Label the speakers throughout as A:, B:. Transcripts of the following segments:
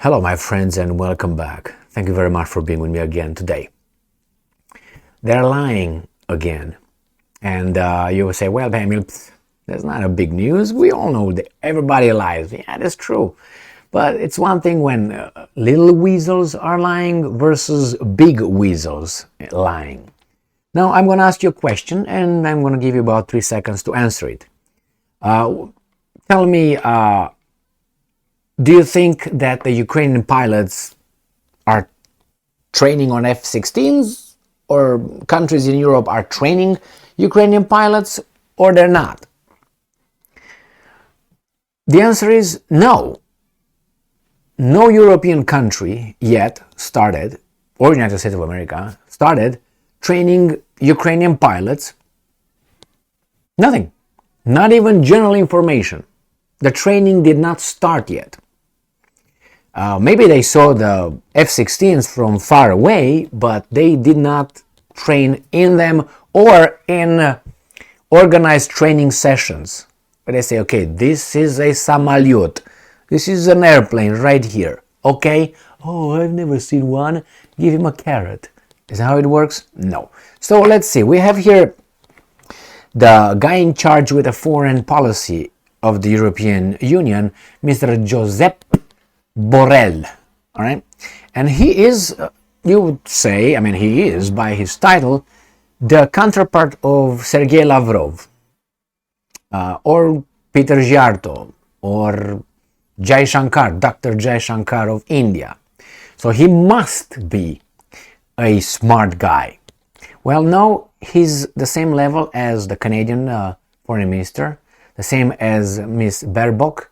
A: Hello, my friends, and welcome back. Thank you very much for being with me again today. They're lying again. And you will say, well, Daniel, that's not a big news. We all know that everybody lies. Yeah, that's true. But it's one thing when little weasels are lying versus big weasels lying. Now, I'm going to ask you a question, and I'm going to give you about 3 seconds to answer it. Tell me, do you think that the Ukrainian pilots are training on F-16s, or countries in Europe are training Ukrainian pilots, or they're not? The answer is no. No European country yet started, or United States of America, started training Ukrainian pilots. Nothing. Not even general information. The training did not start yet. Maybe they saw the F-16s from far away, but they did not train in them or in organized training sessions. But they say, okay, this is a samalyot. This is an airplane right here. Okay? Oh, I've never seen one. Give him a carrot. Is that how it works? No. So let's see. We have here the guy in charge with the foreign policy of the European Union, Mr. Josep Borrell. All right? And he is, you would say, he is, by his title, the counterpart of Sergei Lavrov, or Peter Giarto, or Jai Shankar, Dr. Jai Shankar of India. So he must be a smart guy. Well, no, he's the same level as the Canadian foreign minister, the same as Miss Baerbock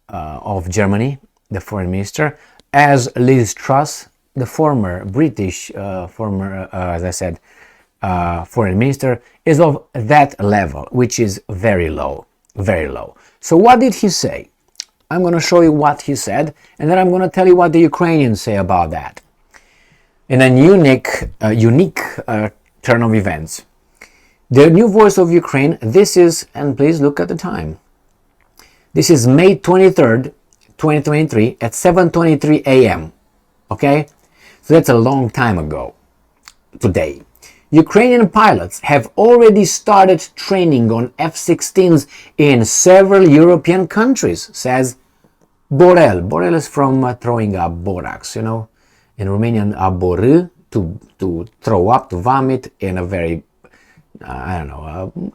A: of Germany, the foreign minister, as Liz Truss, the former British, as I said, foreign minister, is of that level, which is very low, very low. So what did he say? I'm going to show you what he said, and then I'm going to tell you what the Ukrainians say about that. In a unique turn of events. The new voice of Ukraine, this is, and please look at the time. This is May 23rd, 2023 at 7:23 a.m. Okay? So that's a long time ago. Today. Ukrainian pilots have already started training on F-16s in several European countries, says Borel. Borel is from throwing up borax, In Romanian, a borâ, to throw up, to vomit, in a very,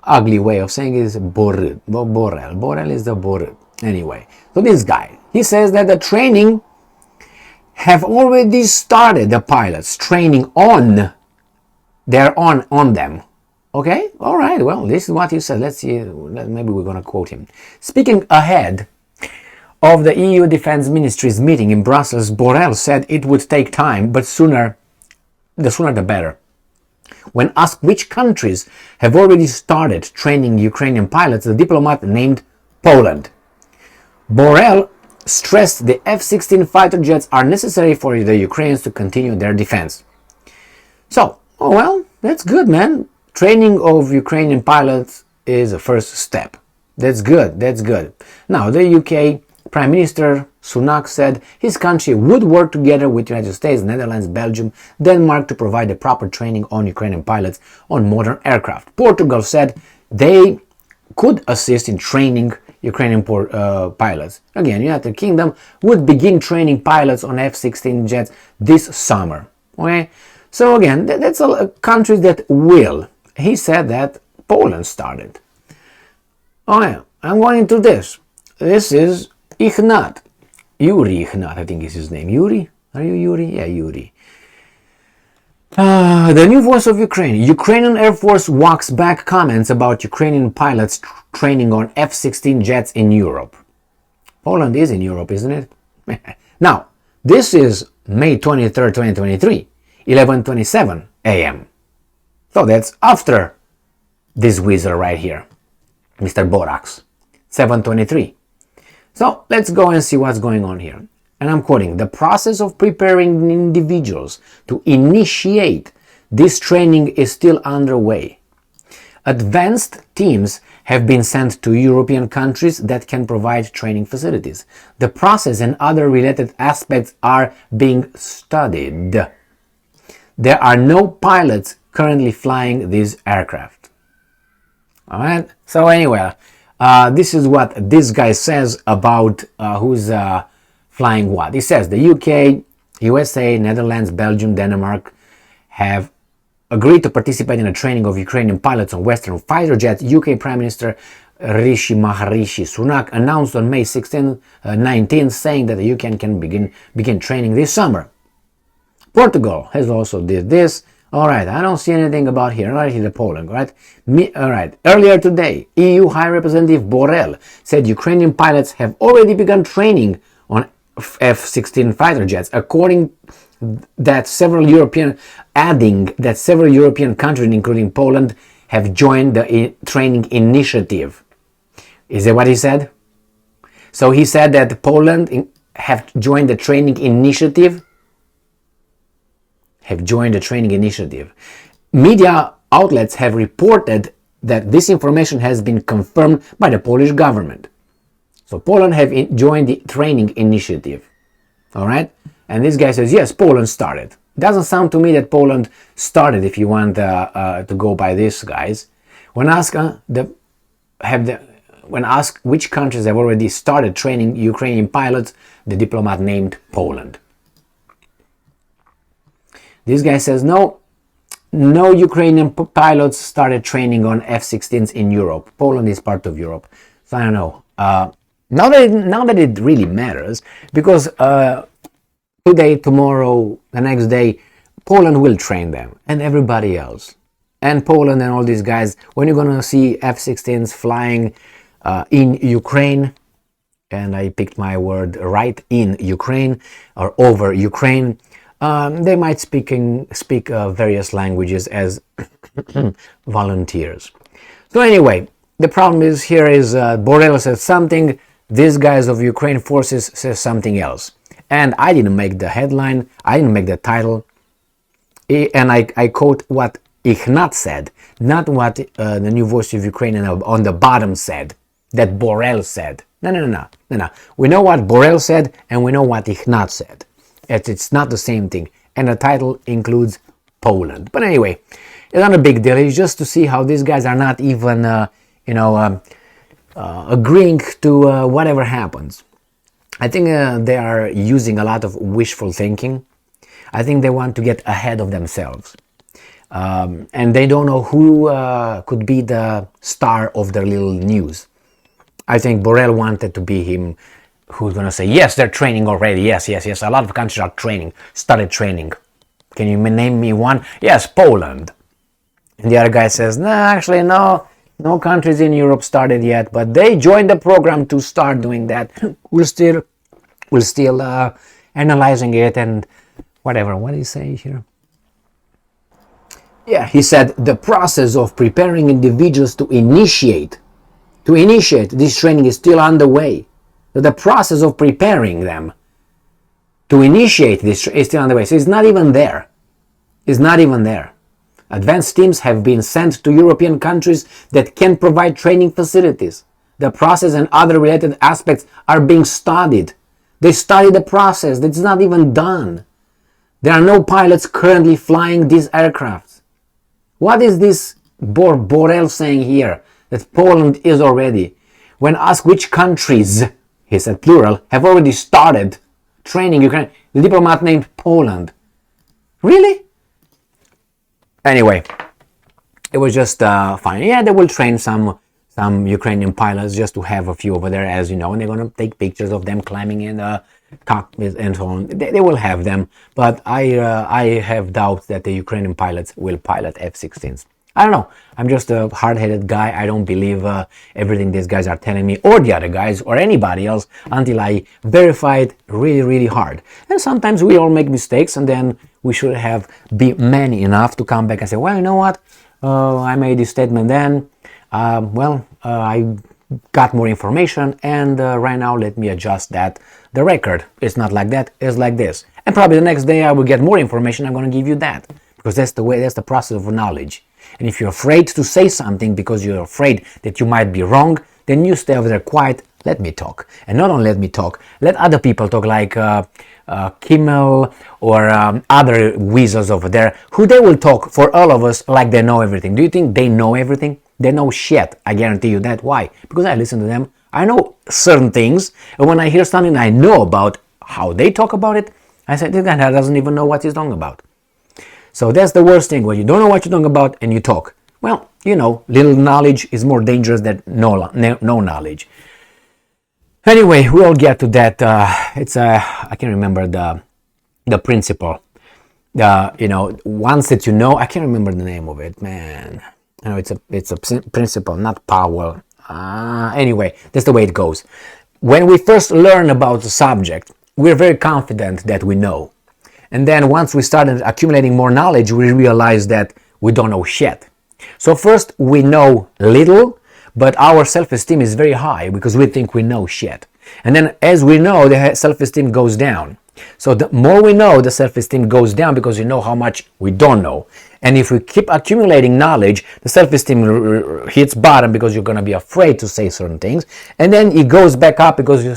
A: ugly way of saying it is borâ. Borel. Borel is the borâ. Anyway, so this guy, he says that the training have already started, the pilots training on, they're on them. Okay? All right, well, this is what he said. Let's see, maybe we're going to quote him. Speaking ahead of the EU Defense Ministry's meeting in Brussels, Borrell said it would take time, but the sooner the better. When asked which countries have already started training Ukrainian pilots, the diplomat named Poland. Borrell stressed the F-16 fighter jets are necessary for the Ukrainians to continue their defense. So, well, that's good, man. Training of Ukrainian pilots is a first step. That's good, that's good. Now, the UK Prime Minister Sunak said his country would work together with the United States, Netherlands, Belgium, Denmark to provide the proper training on Ukrainian pilots on modern aircraft. Portugal said they could assist in training Ukrainian pilots. Again, United Kingdom would begin training pilots on F-16 jets this summer. Okay? So again, that's a country that will. He said that Poland started. Oh yeah, I'm going into this. This is Ignat. Yuri Ignat, I think is his name. Yuri? Are you Yuri? Yeah, Yuri. The new voice of Ukraine. Ukrainian Air Force walks back comments about Ukrainian pilots training on F-16 jets in Europe. Poland is in Europe, isn't it? Now, this is May 23rd, 2023, 11:27 a.m. So that's after this weasel right here, Mr. Borax, 7:23. So let's go and see what's going on here. And I'm quoting, the process of preparing individuals to initiate this training is still underway. Advanced teams have been sent to European countries that can provide training facilities. The process and other related aspects are being studied. There are no pilots currently flying these aircraft. Alright, so anyway, this is what this guy says about who's flying what. He says the UK, USA, Netherlands, Belgium, Denmark have agreed to participate in the training of Ukrainian pilots on Western fighter jets. UK Prime Minister Rishi Maharishi Sunak announced on May 19, saying that the UK can begin training this summer. Portugal has also did this. Alright, I don't see anything about here. Right here, Poland, right? Alright, earlier today, EU High Representative Borrell said Ukrainian pilots have already begun training on F-16 fighter jets, adding that several European countries, including Poland, have joined the training initiative. Is that what he said? So he said that Poland have joined the training initiative. Media outlets have reported that this information has been confirmed by the Polish government. So Poland have joined the training initiative. All right? And this guy says, yes, Poland started. Doesn't sound to me that Poland started, if you want to go by this, guys. When asked which countries have already started training Ukrainian pilots, the diplomat named Poland. This guy says, no Ukrainian pilots started training on F-16s in Europe. Poland is part of Europe. So I don't know. Now that it really matters, because today, tomorrow, the next day, Poland will train them and everybody else. And Poland and all these guys, when you're going to see F-16s flying in Ukraine, and I picked my word right, in Ukraine or over Ukraine, they might speak various languages as volunteers. So anyway, the problem is here is Borrell says something, these guys of Ukraine forces says something else. And I didn't make the headline, I didn't make the title, and I quote what Ignat said, not what the New Voice of Ukraine on the bottom said, that Borrell said. No. We know what Borrell said and we know what Ignat said. It's not the same thing. And the title includes Poland. But anyway, it's not a big deal. It's just to see how these guys are not even, agreeing to whatever happens. I think they are using a lot of wishful thinking. I think they want to get ahead of themselves. And they don't know who could be the star of their little news. I think Borrell wanted to be him who's going to say, yes, they're training already. Yes. A lot of countries are started training. Can you name me one? Yes, Poland. And the other guy says, no, actually, no countries in Europe started yet, but they joined the program to start doing that. We're still analyzing it and whatever. What did he say here? Yeah, he said the process of preparing individuals to initiate this training is still underway. The process of preparing them to initiate this is still underway. So it's not even there. Advanced teams have been sent to European countries that can provide training facilities. The process and other related aspects are being studied. They study the process. It's not even done. There are no pilots currently flying these aircrafts. What is this Borrell saying here? That Poland is already. When asked which countries, he said plural, have already started training Ukraine, the diplomat named Poland. Really? Anyway, it was just fine. Yeah, they will train some Ukrainian pilots just to have a few over there, as you know, and they're going to take pictures of them climbing in the cockpit and so on. They will have them, but I have doubts that the Ukrainian pilots will pilot F-16s. I don't know. I'm just a hard-headed guy. I don't believe everything these guys are telling me, or the other guys, or anybody else, until I verify it really, really hard. And sometimes we all make mistakes, and then we should be man enough to come back and say, well, you know what? I made this statement then. I got more information, and right now let me adjust that. The record is not like that. It's like this. And probably the next day I will get more information. I'm going to give you that, because that's the way. That's the process of knowledge. And if you're afraid to say something because you're afraid that you might be wrong, then you stay over there quiet, let me talk. And not only let me talk, let other people talk, like Kimmel or other weasels over there, who they will talk for all of us like they know everything. Do you think they know everything? They know shit, I guarantee you that. Why? Because I listen to them. I know certain things, and when I hear something I know about how they talk about it, I say, this guy doesn't even know what he's talking about. So that's the worst thing, when you don't know what you're talking about and you talk. Well, you know, little knowledge is more dangerous than no knowledge. Anyway, we'll get to that. I can't remember the principle. Once that you know, I can't remember the name of it, man. You know, it's a principle, not Powell. Anyway, that's the way it goes. When we first learn about the subject, we're very confident that we know. And then once we started accumulating more knowledge, we realize that we don't know shit. So first we know little, but our self-esteem is very high because we think we know shit. And then as we know, the self-esteem goes down. So the more we know, the self-esteem goes down because you know how much we don't know. And if we keep accumulating knowledge, the self-esteem hits bottom because you're going to be afraid to say certain things. And then it goes back up because you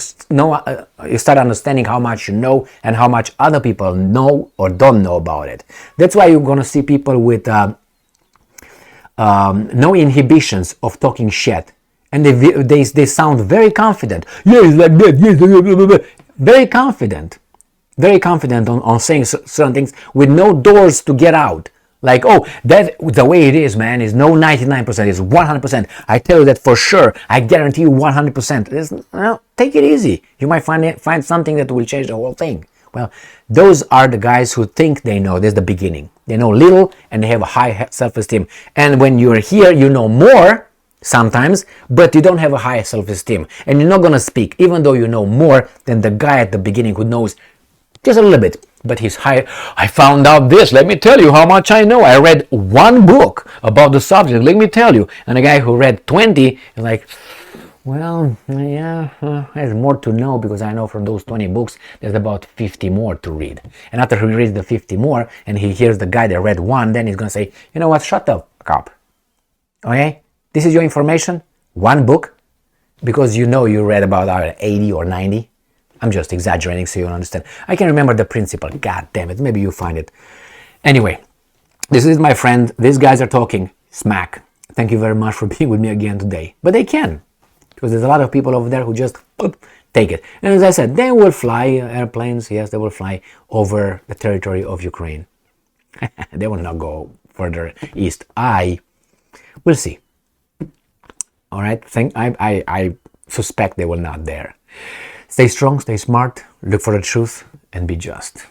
A: start understanding how much you know and how much other people know or don't know about it. That's why you're going to see people with no inhibitions of talking shit. And they sound very confident. Yes, like that. Yes, blah, blah, blah. Very confident. Very confident on saying certain things with no doors to get out. Like, oh, that the way it is, man, is no 99%, it's 100%. I tell you that for sure. I guarantee you 100%. Take it easy. You might find something that will change the whole thing. Well, those are the guys who think they know. That's the beginning. They know little and they have a high self-esteem. And when you're here, you know more sometimes, but you don't have a high self-esteem. And you're not going to speak, even though you know more than the guy at the beginning who knows just a little bit. But he's high. I found out this. Let me tell you how much I know. I read one book about the subject. Let me tell you. And a guy who read 20 is like, well, yeah, there's more to know because I know from those 20 books, there's about 50 more to read. And after he reads the 50 more and he hears the guy that read one, then he's going to say, you know what, shut the fuck up. Okay? This is your information? One book? Because you know you read about 80 or 90? I'm just exaggerating so you understand. I can remember the principle. God damn it. Maybe you find it. Anyway, this is my friend. These guys are talking smack. Thank you very much for being with me again today. But they can. Because there's a lot of people over there who just take it. And as I said, they will fly airplanes. Yes, they will fly over the territory of Ukraine. They will not go further east. We'll see. All right. I suspect they will not dare. Stay strong, stay smart, look for the truth, and be just.